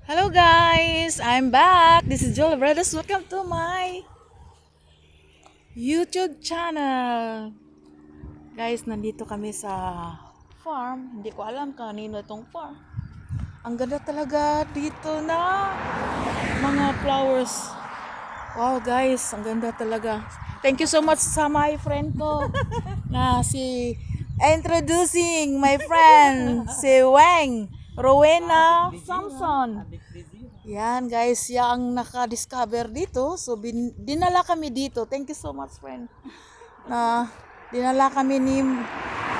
Hello guys, I'm back. This is Joel Brothers. Welcome to my YouTube channel. Guys, nandito kami sa farm. Hindi ko alam kanino itong farm. Ang ganda talaga dito na mga flowers. Wow guys, ang ganda talaga. Thank you so much sa my friend ko na si introducing my friend si Weng Rowena Samson. Yan guys, siya ang naka-discover dito. So dinala kami dito. Thank you so much friend. Na dinala kami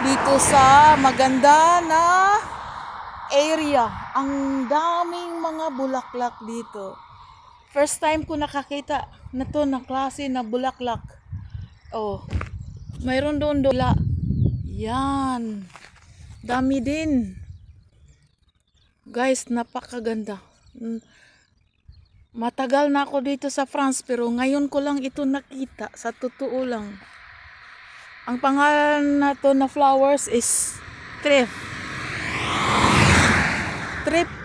dito sa maganda na area. Ang daming mga bulaklak dito. First time ko nakakita na to na klase na bulaklak. Oh, mayroon doon dola. Yan. Dami din. Guys, napakaganda. Matagal na ako dito sa France pero ngayon ko lang ito nakita sa totoo lang. Ang pangalan na to na flowers is Trip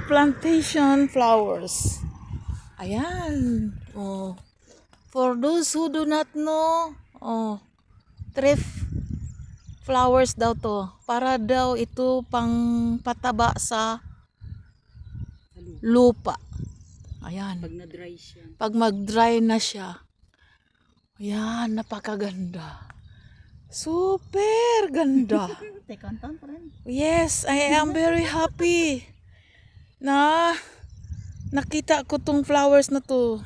Plantation Flowers. Ayan. Oh. For those who do not know, Trip flowers daw to. Para daw ito pang pataba sa lupa. Ayan. Pag na-dry siya. Pag mag-dry na siya. Ayan, napakaganda. Super ganda. Tekantan pa rin. Yes, I am very happy na nakita ko tong flowers na to.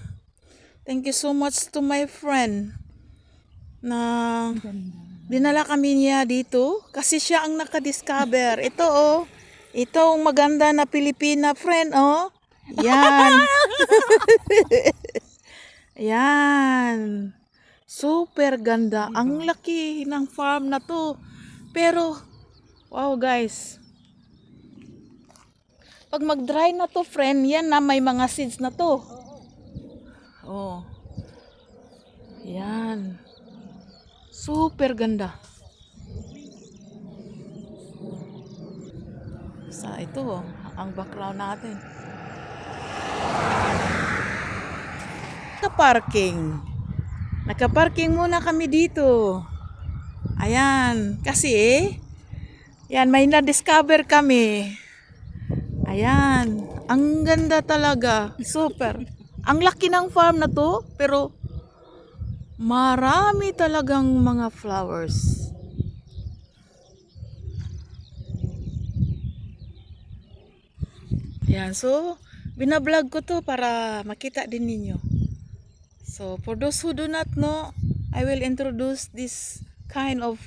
Thank you so much to my friend na dinala kami niya dito kasi siya ang nakadiscover. Ito oh, ito ang maganda na Pilipina friend oh. Yan. Yan. Super ganda. Ang laki ng farm na to. Pero, wow guys. Pag mag-dry na to friend, yan na may mga seeds na to. Oh. Yan. Super ganda. Sa ito oh, ang background natin. Naka-parking muna kami dito. Ayan, kasi yan may na-discover kami. Ayan, ang ganda talaga. Super. Ang laki ng farm na to, pero marami talagang mga flowers. Yan, so binablog ko to para makita din ninyo. So, for those who do not know, I will introduce this kind of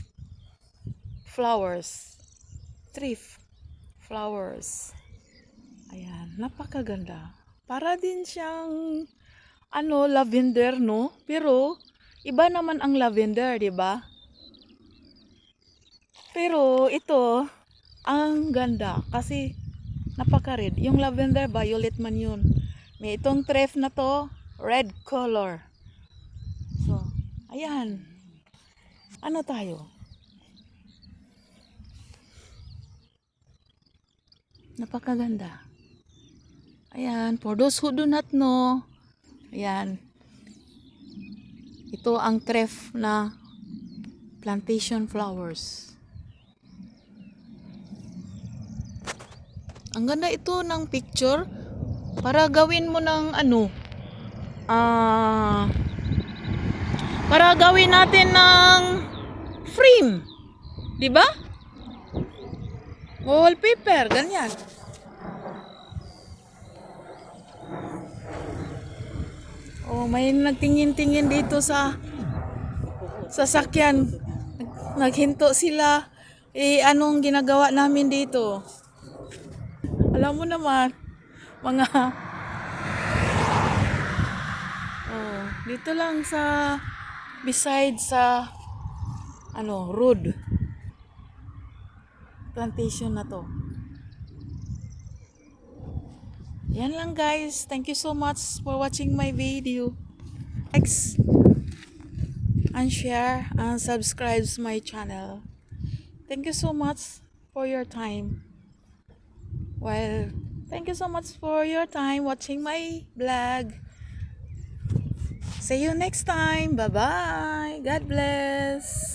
flowers. Tree flowers. Ayan, napakaganda. Para din siyang lavender, no? Pero iba naman ang lavender, 'di ba? Pero ito ang ganda kasi napaka-red. Yung lavender violet man 'yun. May itong tree na to, red color. So, ayan. Ano tayo? Napakaganda. Ayan, for those who do not know, ayan. Ito ang tree na plantation flowers. Ang ganda ito ng picture para gawin mo ng para gawin natin ng frame. 'Di ba? Wallpaper, ganyan. Oh, may nagtingin-tingin dito sa sasakyan. Naghinto sila. Anong ginagawa namin dito? Alam mo naman, mga dito lang sa beside sa road plantation na to. Yan lang guys. Thank you so much for watching my video. Like and share and subscribe to my channel. Thank you so much for your time while Thank you so much for your time watching my vlog. See you next time. Bye-bye. God bless.